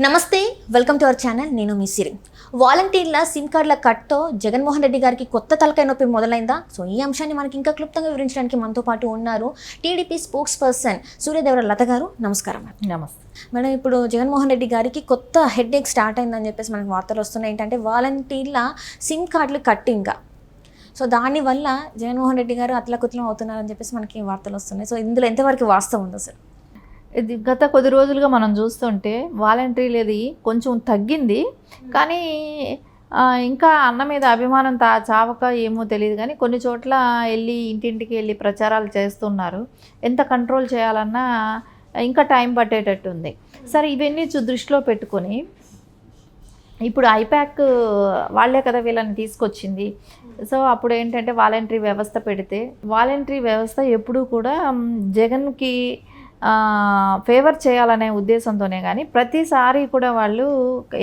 నమస్తే, welcome to our channel. నేను మీ సిరి. వాలంటీర్ల సిమ్ కార్డుల కట్తో జగన్మోహన్ రెడ్డి గారికి కొత్త తలకాయ నొప్పి మొదలైందా? సో ఈ అంశాన్ని మనకి ఇంకా క్లుప్తంగా వివరించడానికి మనతో పాటు ఉన్నారు టీడీపీ స్పోక్స్ పర్సన్ సూర్యదేవర లత గారు. నమస్కారం. నమస్తే మేడం, ఇప్పుడు జగన్మోహన్ రెడ్డి గారికి కొత్త హెడ్ఏక్ స్టార్ట్ అయిందని చెప్పేసి మనకు వార్తలు వస్తున్నాయి. ఏంటంటే వాలంటీర్ల సిమ్ కార్డులు కట్టింగ్. సో దానివల్ల జగన్మోహన్ రెడ్డి గారు అతలకుతలం అవుతున్నారని చెప్పేసి మనకి వార్తలు వస్తున్నాయి. సో ఇందులో ఎంతవరకు వాస్తవం ఉందో సార్? ఇది గత కొద్ది రోజులుగా మనం చూస్తుంటే వాలంటీర్లది కొంచెం తగ్గింది, కానీ ఇంకా అన్న మీద అభిమానం చావక ఏమో తెలియదు, కానీ కొన్ని చోట్ల వెళ్ళి ఇంటింటికి వెళ్ళి ప్రచారాలు చేస్తున్నారు. ఎంత కంట్రోల్ చేయాలన్నా ఇంకా టైం పట్టేటట్టు ఉంది. సరే, ఇవన్నీ దృష్టిలో పెట్టుకొని ఇప్పుడు ఐప్యాక్ వాళ్ళే కదా వీళ్ళని తీసుకొచ్చింది. సో అప్పుడు ఏంటంటే వాలంటరీ వ్యవస్థ పెడితే, వాలంటరీ వ్యవస్థ ఎప్పుడూ కూడా జగన్కి ఫేవర్ చేయాలనే ఉద్దేశంతోనే, కానీ ప్రతిసారి కూడా వాళ్ళు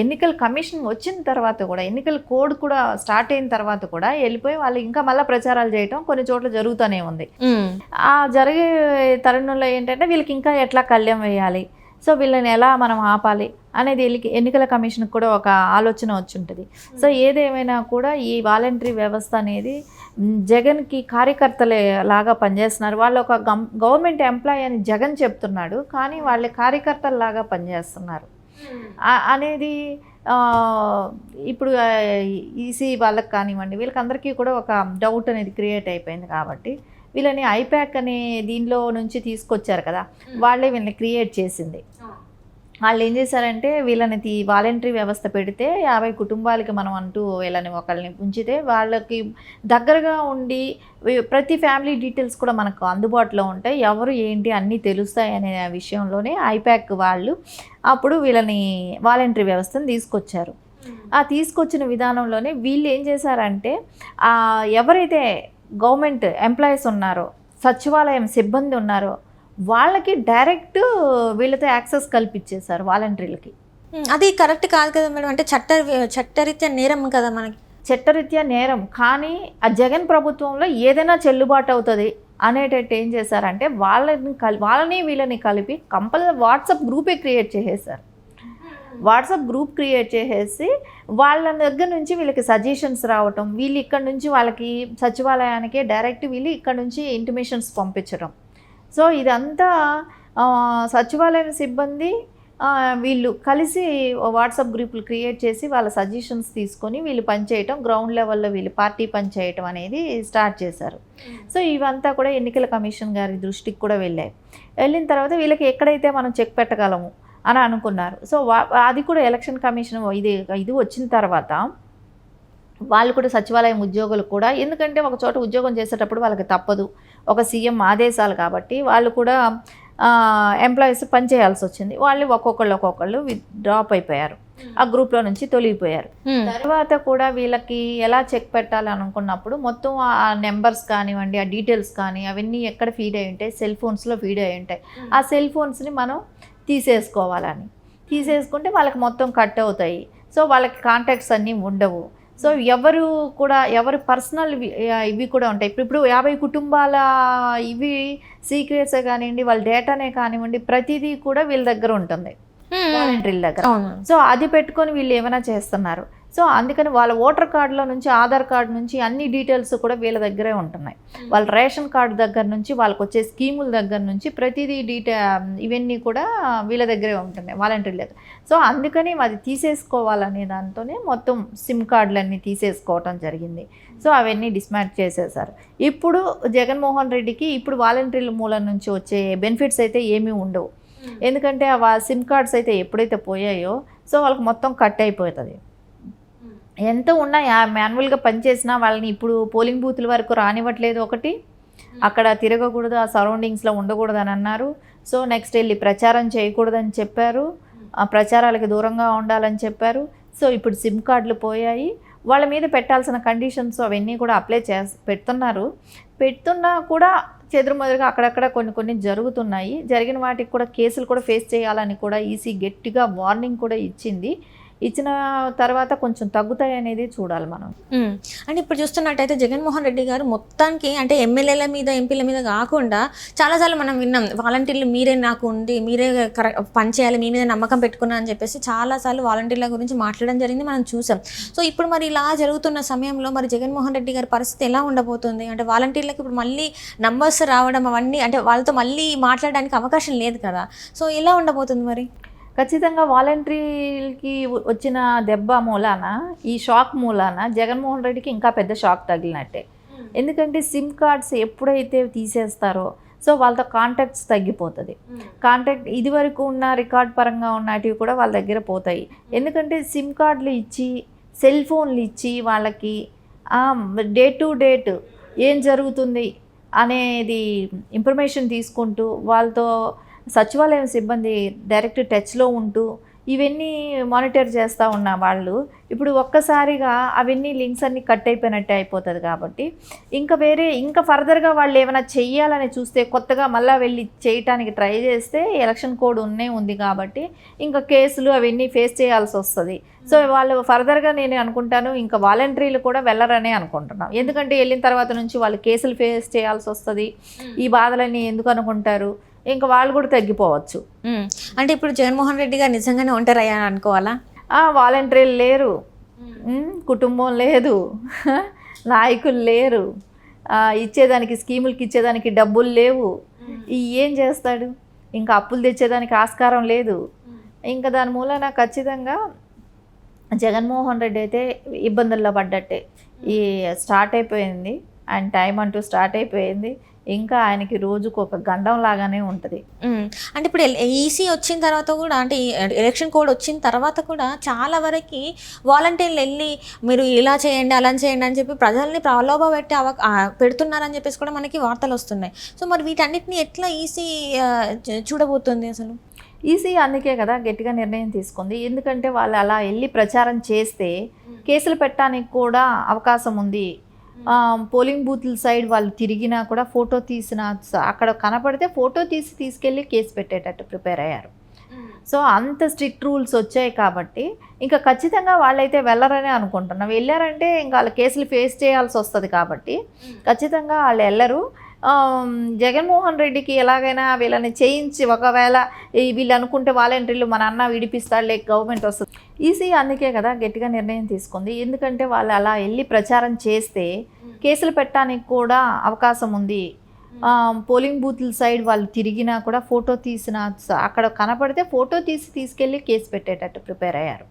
ఎన్నికల కమిషన్ వచ్చిన తర్వాత కూడా, ఎన్నికల కోడ్ కూడా స్టార్ట్ అయిన తర్వాత కూడా వెళ్ళిపోయి వాళ్ళు ఇంకా మళ్ళీ ప్రచారాలు చేయటం కొన్ని చోట్ల జరుగుతూనే ఉంది. ఆ జరిగే తరుణంలో ఏంటంటే వీళ్ళకి ఇంకా ఎట్లా కళ్యం వేయాలి, సో వీళ్ళని ఎలా మనం ఆపాలి అనేది ఎన్నికల కమిషన్కి కూడా ఒక ఆలోచన వచ్చి ఉంటుంది. సో ఏదేమైనా కూడా ఈ వాలంటరీ వ్యవస్థ అనేది జగన్కి కార్యకర్తలే లాగా పనిచేస్తున్నారు. వాళ్ళు ఒక గవర్నమెంట్ ఎంప్లాయీ అని జగన్ చెప్తున్నాడు, కానీ వాళ్ళ కార్యకర్తలలాగా పనిచేస్తున్నారు అనేది ఇప్పుడు ఈసీ వాళ్ళకి కానివ్వండి, వీళ్ళకందరికీ కూడా ఒక డౌట్ అనేది క్రియేట్ అయిపోయింది. కాబట్టి వీళ్ళని ఐప్యాక్ అనే దీనిలో నుంచి తీసుకొచ్చారు కదా, వాళ్ళే వీళ్ళని క్రియేట్ చేసింది. వాళ్ళు ఏం చేశారంటే వీళ్ళని వాలంటరీ వ్యవస్థ పెడితే 50 కుటుంబాలకి మనం అంటూ వీళ్ళని ఒకళ్ళని ఉంచితే వాళ్ళకి దగ్గరగా ఉండి ప్రతి ఫ్యామిలీ డీటెయిల్స్ కూడా మనకు అందుబాటులో ఉంటాయి, ఎవరు ఏంటి అన్నీ తెలుస్తాయి అనే విషయంలోనే ఐప్యాక్ వాళ్ళు అప్పుడు వీళ్ళని వాలంటరీ వ్యవస్థను తీసుకొచ్చారు. ఆ తీసుకొచ్చిన విధానంలోనే వీళ్ళు ఏం చేశారంటే ఎవరైతే గవర్నమెంట్ ఎంప్లాయీస్ ఉన్నారో, సచివాలయం సిబ్బంది ఉన్నారో వాళ్ళకి డైరెక్ట్ వీళ్ళతో యాక్సెస్ కల్పించేశారు వాలంటీర్లకి. అది కరెక్ట్ కాదు కదా మేడం. అంటే చట్టరీత్యా నేరం కదా, మనకి చట్టరీత్యా నేరం. కానీ ఆ జగన్ ప్రభుత్వంలో ఏదైనా చెల్లుబాటు అవుతుంది అనేటట్టు ఏం చేశారంటే వాళ్ళని వీళ్ళని కలిపి వాట్సాప్ గ్రూపే క్రియేట్ చేసేసారు. వాట్సాప్ గ్రూప్ క్రియేట్ చేసేసి వాళ్ళ దగ్గర నుంచి వీళ్ళకి సజెషన్స్ రావటం, వీళ్ళు ఇక్కడ నుంచి వాళ్ళకి సచివాలయానికి డైరెక్ట్ వీళ్ళు ఇక్కడ నుంచి ఇంటిమేషన్స్ పంపించడం. సో ఇదంతా సచివాలయ సిబ్బంది వీళ్ళు కలిసి వాట్సాప్ గ్రూపులు క్రియేట్ చేసి వాళ్ళ సజెషన్స్ తీసుకొని వీళ్ళు పనిచేయటం, గ్రౌండ్ లెవెల్లో వీళ్ళు పార్టీ పనిచేయటం అనేది స్టార్ట్ చేశారు. సో ఇవంతా కూడా ఎన్నికల కమిషన్ గారి దృష్టికి కూడా వెళ్ళిన తర్వాత వీళ్ళకి ఎక్కడైతే మనం చెక్ పెట్టగలము అని అనుకున్నారు. సో అది కూడా ఎలక్షన్ కమిషన్ ఇది వచ్చిన తర్వాత వాళ్ళు కూడా సచివాలయం ఉద్యోగులు కూడా, ఎందుకంటే ఒక చోట ఉద్యోగం చేసేటప్పుడు వాళ్ళకి తప్పదు, ఒక సీఎం ఆదేశాలు కాబట్టి వాళ్ళు కూడా ఎంప్లాయీస్ పనిచేయాల్సి వచ్చింది. వాళ్ళు ఒక్కొక్కళ్ళు డ్రాప్ అయిపోయారు, ఆ గ్రూప్లో నుంచి తొలగిపోయారు. తర్వాత కూడా వీళ్ళకి ఎలా చెక్ పెట్టాలి అనుకున్నప్పుడు మొత్తం ఆ నెంబర్స్ కానివ్వండి, ఆ డీటెయిల్స్ కానీ అవన్నీ ఎక్కడ ఫీడ్ అయి ఉంటాయి, సెల్ ఫోన్స్లో ఫీడ్ అయి ఉంటాయి. ఆ సెల్ ఫోన్స్ని మనం తీసేసుకుంటే వాళ్ళకి మొత్తం కట్ అవుతాయి. సో వాళ్ళకి కాంటాక్ట్స్ అన్నీ ఉండవు. సో ఎవరు పర్సనల్ ఇవి కూడా ఉంటాయి. ఇప్పుడు 50 కుటుంబాల ఇవి సీక్రెట్సే కానివ్వండి, వాళ్ళ డేటానే కానివ్వండి, ప్రతిదీ కూడా వీళ్ళ దగ్గర ఉంటుంది, వాలంటీర్ల దగ్గర. సో అది పెట్టుకొని వీళ్ళు ఏమైనా చేస్తున్నారు. సో అందుకని వాళ్ళ ఓటర్ కార్డులో నుంచి, ఆధార్ కార్డు నుంచి అన్ని డీటెయిల్స్ కూడా వీళ్ళ దగ్గరే ఉంటున్నాయి. వాళ్ళ రేషన్ కార్డు దగ్గర నుంచి, వాళ్ళకి వచ్చే స్కీముల దగ్గర నుంచి ప్రతిదీ ఇవన్నీ కూడా వీళ్ళ దగ్గరే ఉంటున్నాయి, వాలంటీర్ల దగ్గర. సో అందుకని అది తీసేసుకోవాలనే దాంతోనే మొత్తం సిమ్ కార్డులన్నీ తీసేసుకోవటం జరిగింది. సో అవన్నీ డిస్మాంట్ చేసేసారు. ఇప్పుడు జగన్మోహన్ రెడ్డికి ఇప్పుడు వాలంటీర్ల మూలం నుంచి వచ్చే బెనిఫిట్స్ అయితే ఏమీ ఉండవు, ఎందుకంటే ఆ సిమ్ కార్డ్స్ అయితే ఎప్పుడైతే పోయాయో సో వాళ్ళకి మొత్తం కట్ అయిపోతుంది. ఎంత ఉన్నా మాన్యువల్గా పనిచేసినా వాళ్ళని ఇప్పుడు పోలింగ్ బూత్ల వరకు రానివ్వట్లేదు, ఒకటి అక్కడ తిరగకూడదు, ఆ సరౌండింగ్స్లో ఉండకూడదు అని అన్నారు. సో నెక్స్ట్ వెళ్ళి ప్రచారం చేయకూడదని చెప్పారు, ఆ ప్రచారాలకి దూరంగా ఉండాలని చెప్పారు. సో ఇప్పుడు సిమ్ కార్డులు పోయాయి, వాళ్ళ మీద పెట్టాల్సిన కండిషన్స్ అవన్నీ కూడా అప్లై పెడుతున్నా కూడా చెదురుమదురుగా అక్కడక్కడ కొన్ని జరుగుతున్నాయి. జరిగిన వాటికి కూడా కేసులు కూడా ఫేస్ చేయాలని కూడా ఈసీ గట్టిగా వార్నింగ్ కూడా ఇచ్చింది. ఇచ్చిన తర్వాత కొంచెం తగ్గుతాయి అనేది చూడాలి మనం. అంటే ఇప్పుడు చూస్తున్నట్టయితే జగన్మోహన్ రెడ్డి గారు మొత్తానికి అంటే ఎమ్మెల్యేల మీద ఎంపీల మీద కాకుండా చాలాసార్లు మనం విన్నాం, వాలంటీర్లు మీరే నాకు ఉంది, మీరే పనిచేయాలి, మీ మీద నమ్మకం పెట్టుకున్నా అని చెప్పేసి చాలాసార్లు వాలంటీర్ల గురించి మాట్లాడడం జరిగింది, మనం చూసాం. సో ఇప్పుడు మరి ఇలా జరుగుతున్న సమయంలో మరి జగన్మోహన్ రెడ్డి గారి పరిస్థితి ఎలా ఉండబోతుంది? అంటే వాలంటీర్లకు ఇప్పుడు మళ్ళీ నంబర్స్ రావడం అవన్నీ అంటే వాళ్ళతో మళ్ళీ మాట్లాడడానికి అవకాశం లేదు కదా, సో ఎలా ఉండబోతుంది మరి? ఖచ్చితంగా వాలంటీర్కి వచ్చిన దెబ్బ మూలాన, ఈ షాక్ మూలాన జగన్మోహన్ రెడ్డికి ఇంకా పెద్ద షాక్ తగిలినట్టే. ఎందుకంటే సిమ్ కార్డ్స్ ఎప్పుడైతే తీసేస్తారో సో వాళ్ళతో కాంటాక్ట్స్ తగ్గిపోతుంది. కాంటాక్ట్ ఇదివరకు ఉన్న రికార్డ్ పరంగా ఉన్నటివి కూడా వాళ్ళ దగ్గర పోతాయి. ఎందుకంటే సిమ్ కార్డులు ఇచ్చి సెల్ ఫోన్లు ఇచ్చి వాళ్ళకి డే టు డేట్ ఏం జరుగుతుంది అనేది ఇన్ఫర్మేషన్ తీసుకుంటూ వాళ్ళతో సచివాలయం సిబ్బంది డైరెక్ట్ టచ్లో ఉంటూ ఇవన్నీ మానిటర్ చేస్తూ ఉన్న వాళ్ళు ఇప్పుడు ఒక్కసారిగా అవన్నీ లింక్స్ అన్నీ కట్ అయిపోయినట్టే అయిపోతుంది. కాబట్టి ఇంకా ఫర్దర్గా వాళ్ళు ఏమైనా చెయ్యాలని చూస్తే కొత్తగా మళ్ళీ వెళ్ళి చేయటానికి ట్రై చేస్తే ఎలక్షన్ కోడ్ ఉంది కాబట్టి ఇంకా కేసులు అవన్నీ ఫేస్ చేయాల్సి వస్తుంది. సో వాళ్ళు ఫర్దర్గా నేను అనుకుంటాను ఇంకా వాలంటీర్లు కూడా వెళ్ళరనే అనుకుంటున్నాం. ఎందుకంటే వెళ్ళిన తర్వాత నుంచి వాళ్ళు కేసులు ఫేస్ చేయాల్సి వస్తుంది. ఈ బాధలన్నీ ఎందుకు అనుకుంటారు, ఇంకా వాళ్ళు కూడా తగ్గిపోవచ్చు. అంటే ఇప్పుడు జగన్మోహన్ రెడ్డి గారు నిజంగానే ఒంటరయ్యారు అనుకోవాలా? వాలంటీర్లు లేరు, కుటుంబం లేదు, నాయకులు లేరు, ఇచ్చేదానికి స్కీములకి ఇచ్చేదానికి డబ్బులు లేవు, ఏం చేస్తాడు? ఇంకా అప్పులు తెచ్చేదానికి ఆస్కారం లేదు. ఇంకా దాని మూలన ఖచ్చితంగా జగన్మోహన్ రెడ్డి అయితే ఇబ్బందుల్లో పడ్డట్టే. ఈ స్టార్ట్ అయిపోయింది, ఆయన టైం అంటూ స్టార్ట్ అయిపోయింది. ఇంకా ఆయనకి రోజుకు ఒక గండం లాగానే ఉంటుంది. అంటే ఇప్పుడు ఈసీ వచ్చిన తర్వాత కూడా అంటే ఎలక్షన్ కోడ్ వచ్చిన తర్వాత కూడా చాలా వరకు వాలంటీర్లు వెళ్ళి మీరు ఇలా చేయండి అలా చేయండి అని చెప్పి ప్రజల్ని ప్రలోభ పెడుతున్నారని చెప్పేసి కూడా మనకి వార్తలు వస్తున్నాయి. సో మరి వీటన్నిటిని ఎట్లా ఈసీ చూడబోతుంది అసలు? ఈసీ అందుకే కదా గట్టిగా నిర్ణయం తీసుకుంది. ఎందుకంటే వాళ్ళు అలా వెళ్ళి ప్రచారం చేస్తే కేసులు పెట్టడానికి కూడా అవకాశం ఉంది. పోలింగ్ బూత్ల సైడ్ వాళ్ళు తిరిగినా కూడా ఫోటో తీసిన అక్కడ కనపడితే ఫోటో తీసుకెళ్ళి కేసు పెట్టేటట్టు ప్రిపేర్ అయ్యారు. సో అంత స్ట్రిక్ట్ రూల్స్ వచ్చాయి కాబట్టి ఇంకా ఖచ్చితంగా వాళ్ళైతే వెళ్ళరనే అనుకుంటున్నాం. వెళ్ళారంటే ఇంకా వాళ్ళ కేసులు ఫేస్ చేయాల్సి వస్తుంది కాబట్టి ఖచ్చితంగా వాళ్ళు వెళ్ళరు. జగన్మోహన్ రెడ్డికి ఎలాగైనా వీళ్ళని చేయించి ఒకవేళ వీళ్ళు అనుకుంటే వాలంటీర్లు మన అన్న విడిపిస్తాడు లేక గవర్నమెంట్ వస్తుంది. ఈసీ అందుకే కదా గట్టిగా నిర్ణయం తీసుకుంది. ఎందుకంటే వాళ్ళు అలా వెళ్ళి ప్రచారం చేస్తే కేసులు పెట్టడానికి కూడా అవకాశం ఉంది. పోలింగ్ బూత్ల సైడ్ వాళ్ళు తిరిగినా కూడా ఫోటో తీసిన అక్కడ కనపడితే ఫోటో తీసుకెళ్ళి కేసు పెట్టేటట్టు ప్రిపేర్ అయ్యారు.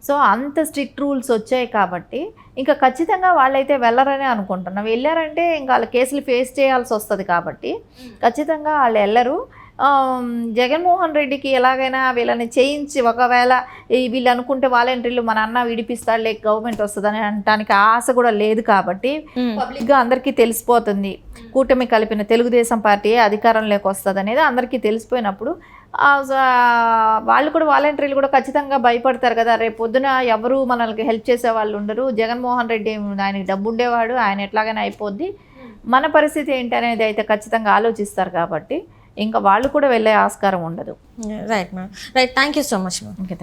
సో అంత స్ట్రిక్ట్ రూల్స్ వచ్చాయి కాబట్టి ఇంకా ఖచ్చితంగా వాళ్ళైతే వెళ్ళరనే అనుకుంటున్నాం. వెళ్ళారంటే ఇంకా వాళ్ళ కేసులు ఫేస్ చేయాల్సి వస్తుంది కాబట్టి ఖచ్చితంగా వాళ్ళు వెళ్ళరు. జగన్మోహన్ రెడ్డికి ఎలాగైనా వీళ్ళని చేయించి ఒకవేళ వీళ్ళు అనుకుంటే వాలంటీర్లు మన అన్న విడిపిస్తాడు లేక గవర్నమెంట్ వస్తుందని అనడానికి ఆశ కూడా లేదు. కాబట్టి పబ్లిక్గా అందరికీ తెలిసిపోతుంది కూటమి కలిపిన తెలుగుదేశం పార్టీ అధికారంలోకి వస్తుంది అనేది అందరికీ తెలిసిపోయినప్పుడు వాళ్ళు కూడా వాలంటీర్లు కూడా ఖచ్చితంగా భయపడతారు కదా. రేపు పొద్దున ఎవరు మనల్ని హెల్ప్ చేసే వాళ్ళు ఉండరు. జగన్మోహన్ రెడ్డి ఆయనకి డబ్బు ఉండేవాడు, ఆయన ఎట్లాగైనా అయిపోద్ది, మన పరిస్థితి ఏంటి అనేది అయితే ఖచ్చితంగా ఆలోచిస్తారు. కాబట్టి ఇంకా వాళ్ళు కూడా వెళ్ళే ఆస్కారం ఉండదు. Right ma'am, right. Thank you so much ma'am. Okay, thank you.